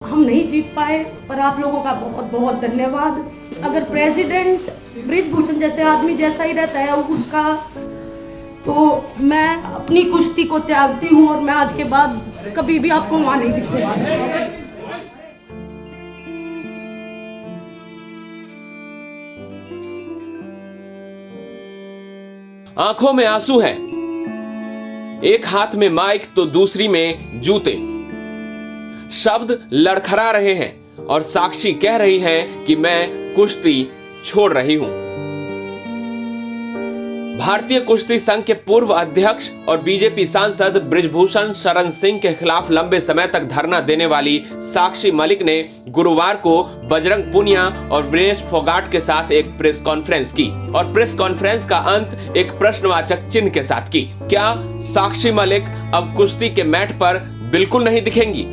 हम नहीं जीत पाए, पर आप लोगों का बहुत बहुत धन्यवाद। अगर प्रेसिडेंट बृजभूषण जैसे आदमी जैसा ही रहता है उसका, तो मैं अपनी कुश्ती को त्यागती हूँ और मैं आज के बाद कभी भी आपको वहां नहीं दिखूंगा। आंखों में आंसू है, एक हाथ में माइक तो दूसरी में जूते। शब्द लड़खड़ा रहे हैं और साक्षी कह रही है कि मैं कुश्ती छोड़ रही हूं। भारतीय कुश्ती संघ के पूर्व अध्यक्ष और बीजेपी सांसद बृजभूषण शरण सिंह के खिलाफ लंबे समय तक धरना देने वाली साक्षी मलिक ने गुरुवार को बजरंग पुनिया और विनेश फोगाट के साथ एक प्रेस कॉन्फ्रेंस की और प्रेस कॉन्फ्रेंस का अंत एक प्रश्नवाचक चिन्ह के साथ की। क्या साक्षी मलिक अब कुश्ती के मैट पर बिल्कुल नहीं दिखेंगी?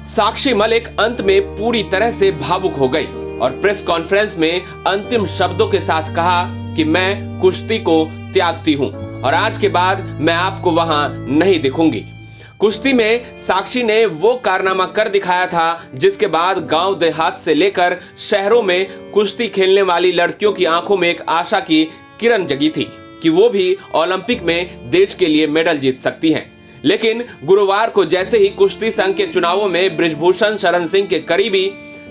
साक्षी मलिक अंत में पूरी तरह से भावुक हो गई और प्रेस कॉन्फ्रेंस में अंतिम शब्दों के साथ कहा कि मैं कुश्ती को त्यागती हूं और आज के बाद मैं आपको वहां नहीं दिखूंगी। कुश्ती में साक्षी ने वो कारनामा कर दिखाया था जिसके बाद गांव देहात से लेकर शहरों में कुश्ती खेलने वाली लड़कियों की आंखों में एक आशा की किरण जगी थी कि वो भी ओलंपिक में देश के लिए मेडल जीत सकती हैं। लेकिन गुरुवार को जैसे ही कुश्ती संघ के चुनावों में बृजभूषण शरण सिंह के करीबी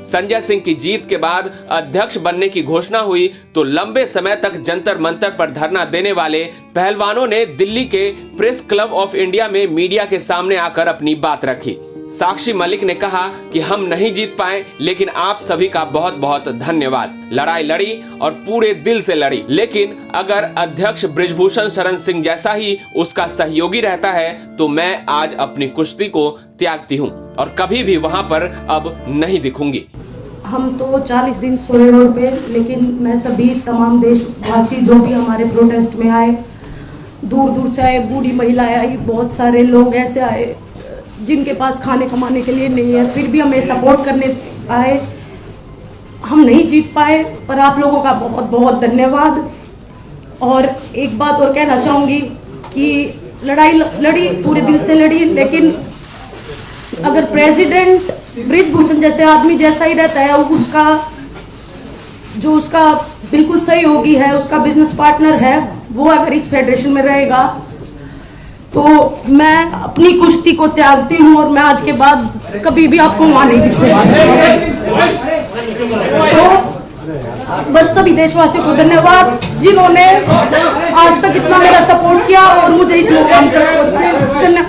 संजय सिंह की जीत के बाद अध्यक्ष बनने की घोषणा हुई, तो लंबे समय तक जंतर मंतर पर धरना देने वाले पहलवानों ने दिल्ली के प्रेस क्लब ऑफ इंडिया में मीडिया के सामने आकर अपनी बात रखी। साक्षी मलिक ने कहा कि हम नहीं जीत पाए, लेकिन आप सभी का बहुत बहुत धन्यवाद। लड़ाई लड़ी और पूरे दिल से लड़ी, लेकिन अगर अध्यक्ष बृजभूषण शरण सिंह जैसा ही उसका सहयोगी रहता है तो मैं आज अपनी कुश्ती को त्यागती हूँ और कभी भी वहाँ पर अब नहीं दिखूंगी। हम तो 40 दिन सोए रोड पे, लेकिन मैं सभी तमाम देशवासी जो भी हमारे प्रोटेस्ट में आए, दूर दूर से आए, बूढ़ी महिलाएं आई, बहुत सारे लोग ऐसे आए जिनके पास खाने कमाने के लिए नहीं है, फिर भी हमें सपोर्ट करने आए। हम नहीं जीत पाए, पर आप लोगों का बहुत बहुत धन्यवाद। और एक बात और कहना चाहूँगी कि लड़ाई लड़ी, पूरे दिल से लड़ी, लेकिन अगर प्रेसिडेंट बृजभूषण जैसे आदमी जैसा ही रहता है उसका बिल्कुल सहयोगी है, उसका बिजनेस पार्टनर है, वो अगर इस फेडरेशन में रहेगा तो मैं अपनी कुश्ती को त्यागती हूँ और मैं आज के बाद कभी भी आपको वहां नहीं दिखूंगा। तो बस सभी देशवासियों को धन्यवाद जिन्होंने आज तक इतना मेरा सपोर्ट किया और मुझे इस मुकाम तक पहुंचाया।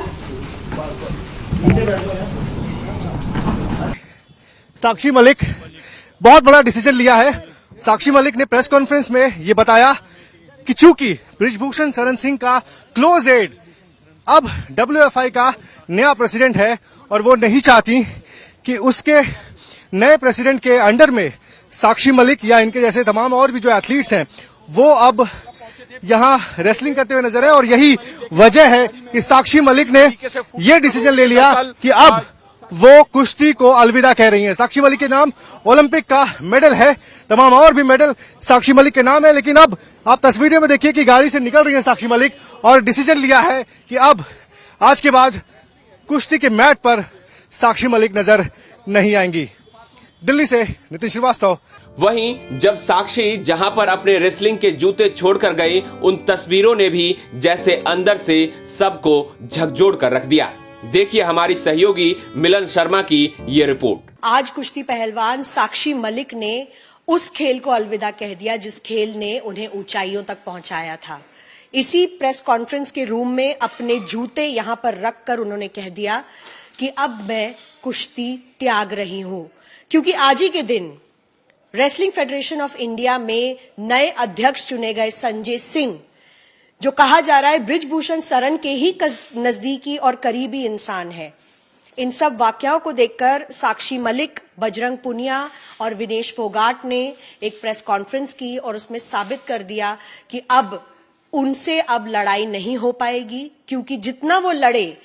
साक्षी मलिक बहुत बड़ा डिसीजन लिया है। साक्षी मलिक ने प्रेस कॉन्फ्रेंस में ये बताया कि चूंकि बृजभूषण शरण सिंह का क्लोज एड अब WFI का नया प्रेसिडेंट है और वो नहीं चाहती कि उसके नए प्रेसिडेंट के अंडर में साक्षी मलिक या इनके जैसे तमाम और भी जो एथलीट्स हैं वो अब यहाँ रेसलिंग करते हुए नजर है। और यही वजह है कि साक्षी मलिक ने ये डिसीजन ले लिया कि अब वो कुश्ती को अलविदा कह रही हैं। साक्षी मलिक के नाम ओलंपिक का मेडल है, तमाम और भी मेडल साक्षी मलिक के नाम है, लेकिन अब आप तस्वीरों में देखिए कि गाड़ी से निकल रही है साक्षी मलिक और डिसीजन लिया है कि अब आज के बाद कुश्ती के मैट पर साक्षी मलिक नजर नहीं आएंगी। दिल्ली से नितिन श्रीवास्तव। वहीं जब साक्षी जहां पर अपने रेसलिंग के जूते छोड़कर गई, उन तस्वीरों ने भी जैसे अंदर से सबको झकझोर कर रख दिया। देखिए हमारी सहयोगी मिलन शर्मा की ये रिपोर्ट। आज कुश्ती पहलवान साक्षी मलिक ने उस खेल को अलविदा कह दिया जिस खेल ने उन्हें ऊंचाइयों तक पहुंचाया था। इसी प्रेस कॉन्फ्रेंस के रूम में अपने जूते यहां पर रखकर उन्होंने कह दिया कि अब मैं कुश्ती त्याग रही हूं, क्योंकि आज ही के दिन रेसलिंग फेडरेशन ऑफ इंडिया में नए अध्यक्ष चुने गए संजय सिंह, जो कहा जा रहा है बृजभूषण शरण के ही नजदीकी और करीबी इंसान है। इन सब वाकयाओं को देखकर साक्षी मलिक, बजरंग पुनिया और विनेश फोगाट ने एक प्रेस कॉन्फ्रेंस की और उसमें साबित कर दिया कि अब उनसे अब लड़ाई नहीं हो पाएगी, क्योंकि जितना वो लड़े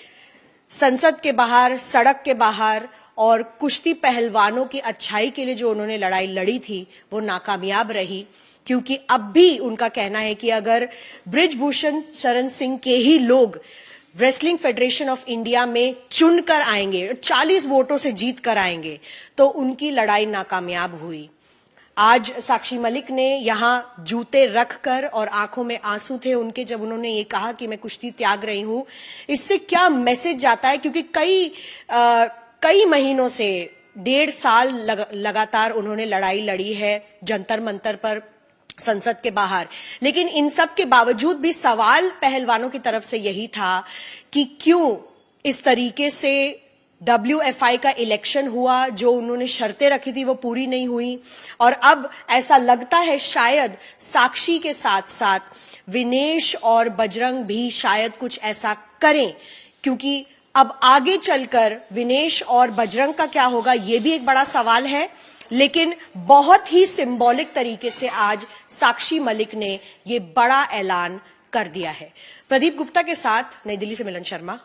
संसद के बाहर, सड़क के बाहर और कुश्ती पहलवानों की अच्छाई के लिए जो उन्होंने लड़ाई लड़ी थी वो नाकामयाब रही। क्योंकि अब भी उनका कहना है कि अगर बृजभूषण शरण सिंह के ही लोग रेसलिंग फेडरेशन ऑफ इंडिया में चुनकर आएंगे, 40 वोटों से जीत कर आएंगे, तो उनकी लड़ाई नाकामयाब हुई। आज साक्षी मलिक ने यहां जूते रखकर, और आंखों में आंसू थे उनके जब उन्होंने ये कहा कि मैं कुश्ती त्याग रही हूं, इससे क्या मैसेज जाता है? क्योंकि कई महीनों से 1.5 साल लगातार उन्होंने लड़ाई लड़ी है जंतर मंतर पर, संसद के बाहर, लेकिन इन सब के बावजूद भी सवाल पहलवानों की तरफ से यही था कि क्यों इस तरीके से WFI का इलेक्शन हुआ, जो उन्होंने शर्तें रखी थी वो पूरी नहीं हुई, और अब ऐसा लगता है शायद साक्षी के साथ साथ विनेश और बजरंग भी शायद कुछ ऐसा करें, क्योंकि अब आगे चलकर विनेश और बजरंग का क्या होगा ये भी एक बड़ा सवाल है। लेकिन बहुत ही सिंबॉलिक तरीके से आज साक्षी मलिक ने ये बड़ा ऐलान कर दिया है। प्रदीप गुप्ता के साथ नई दिल्ली से मिलन शर्मा।